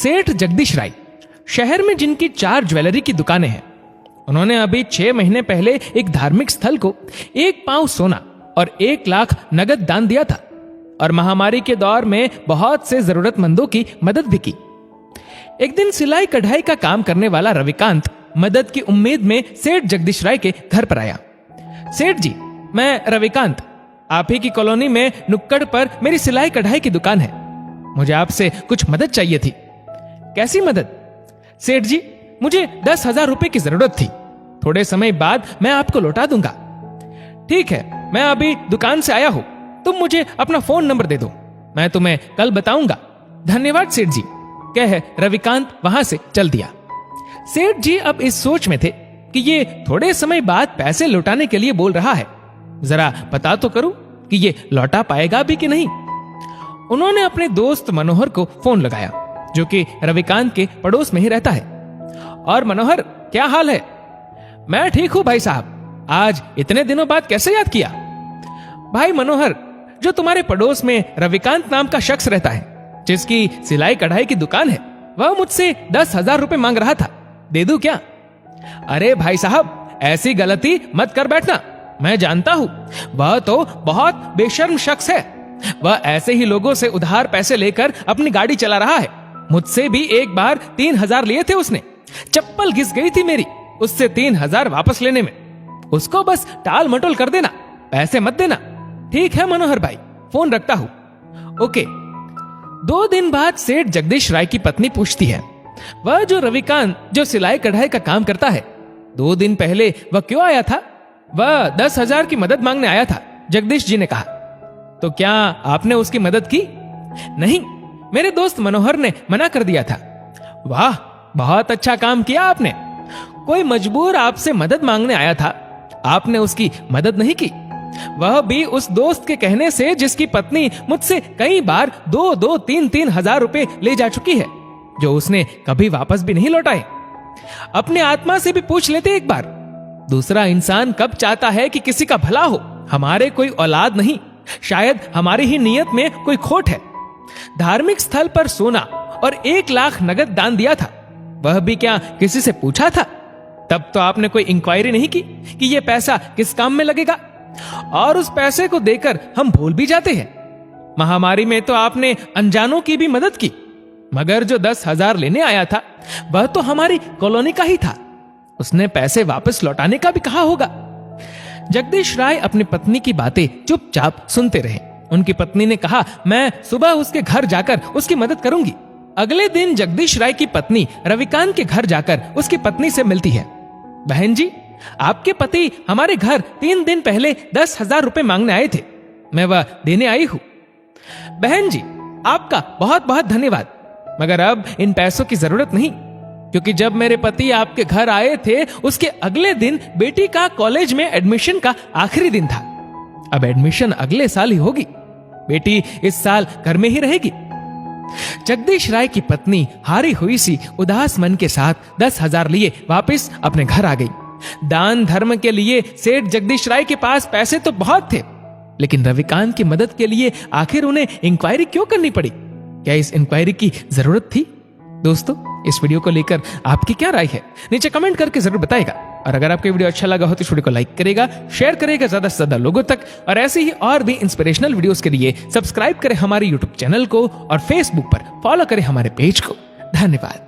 सेठ जगदीश राय शहर में जिनकी 4 ज्वेलरी की दुकानें हैं, उन्होंने अभी 6 महीने पहले एक धार्मिक स्थल को 1 पांव सोना और 1 लाख नगद दान दिया था और महामारी के दौर में बहुत से जरूरतमंदों की मदद भी की। एक दिन सिलाई कढ़ाई का काम करने वाला रविकांत मदद की उम्मीद में सेठ जगदीश राय के घर पर आया। सेठ जी, मैं रविकांत, आप ही की कॉलोनी में नुक्कड़ पर मेरी सिलाई कढ़ाई की दुकान है। मुझे आपसे कुछ मदद चाहिए थी। कैसी मदद? सेठ जी, मुझे 10,000 रुपए की जरूरत थी। थोड़े समय बाद मैं आपको लौटा दूंगा। ठीक है, मैं अभी दुकान से आया हूं, तुम मुझे अपना फोन नंबर दे दो, मैं तुम्हें कल बताऊंगा। धन्यवाद सेठ जी, कह रविकांत वहां से चल दिया। सेठ जी अब इस सोच में थे कि ये थोड़े समय बाद पैसे लौटाने के लिए बोल रहा है, जरा पता तो करूं कि ये लौटा पाएगा भी कि नहीं। उन्होंने अपने दोस्त मनोहर को फोन लगाया, जो कि रविकांत के पड़ोस में ही रहता है। और मनोहर, क्या हाल है? मैं ठीक हूं भाई साहब, आज इतने दिनों बाद कैसे याद किया? भाई मनोहर, जो तुम्हारे पड़ोस में रविकांत नाम का शख्स रहता है, जिसकी सिलाई कढ़ाई की दुकान है, वह मुझसे 10,000 रुपए मांग रहा था, दे दूं क्या? अरे भाई साहब, ऐसी गलती मत कर बैठना, मैं जानता हूं वह तो बहुत बेशर्म शख्स है। वह ऐसे ही लोगों से उधार पैसे लेकर अपनी गाड़ी चला रहा है। मुझसे भी एक बार 3,000 लिए थे उसने। चप्पल घिस गई थी मेरी उससे 3,000 वापस लेने में। उसको बस टाल मटोल कर देना, पैसे मत देना। ठीक है मनोहर भाई, फोन रखता हूं। ओके। 2 दिन बाद सेठ जगदीश राय की पत्नी पूछती है, वह जो रविकांत जो सिलाई कढ़ाई का काम करता है, 2 दिन पहले वह क्यों आया था? वह 10,000 की मदद मांगने आया था, जगदीश जी ने कहा। तो क्या आपने उसकी मदद की? नहीं, मेरे दोस्त मनोहर ने मना कर दिया था। वाह, बहुत अच्छा काम किया आपने। कोई मजबूर आपसे मदद मांगने आया था, आपने उसकी मदद नहीं की, वह भी उस दोस्त के कहने से जिसकी पत्नी मुझसे कई बार 2-2, 3-3 हजार रुपए ले जा चुकी है, जो उसने कभी वापस भी नहीं लौटाए। अपने आत्मा से भी पूछ लेते एक बार, दूसरा इंसान कब चाहता है कि किसी का भला हो? हमारे कोई औलाद नहीं, शायद हमारी ही नीयत में कोई खोट है। धार्मिक स्थल पर सोना और 1 लाख नगद दान दिया था, वह भी क्या किसी से पूछा था? तब तो आपने कोई इंक्वायरी नहीं की कि यह पैसा किस काम में लगेगा, और उस पैसे को देकर हम भूल भी जाते हैं। महामारी में तो आपने अनजानों की भी मदद की, मगर जो 10,000 लेने आया था वह तो हमारी कॉलोनी का ही था। उसने पैसे वापस लौटाने का भी कहा होगा। जगदीश राय अपनी पत्नी की बातें चुपचाप सुनते रहे। उनकी पत्नी ने कहा, मैं सुबह उसके घर जाकर उसकी मदद करूंगी। अगले दिन जगदीश राय की पत्नी रविकांत के घर जाकर उसकी पत्नी से मिलती है। बहन जी, आपके पति हमारे घर 3 दिन पहले 10,000 रुपए मांगने आए थे, मैं वह देने आई हूं। बहन जी, आपका बहुत बहुत धन्यवाद, मगर अब इन पैसों की जरूरत नहीं, क्योंकि जब मेरे पति आपके घर आए थे उसके अगले दिन बेटी का कॉलेज में एडमिशन का आखिरी दिन था। अब एडमिशन अगले साल ही होगी, बेटी इस साल घर में ही रहेगी। जगदीश राय की पत्नी हारी हुई सी उदास मन के साथ 10,000 लिए वापस अपने घर आ गई। दान धर्म के लिए सेठ जगदीश राय के पास पैसे तो बहुत थे, लेकिन रविकांत की मदद के लिए आखिर उन्हें इंक्वायरी क्यों करनी पड़ी? क्या इस इंक्वायरी की जरूरत थी? दोस्तों, इस वीडियो को लेकर आपकी क्या राय है, नीचे कमेंट करके जरूर बताएगा। और अगर आपको वीडियो अच्छा लगा हो तो इस वीडियो को लाइक करेगा, शेयर करेगा ज्यादा से ज्यादा लोगों तक, और ऐसे ही और भी इंस्पिरेशनल वीडियोस के लिए सब्सक्राइब करें हमारे यूट्यूब चैनल को और फेसबुक पर फॉलो करें हमारे पेज को। धन्यवाद।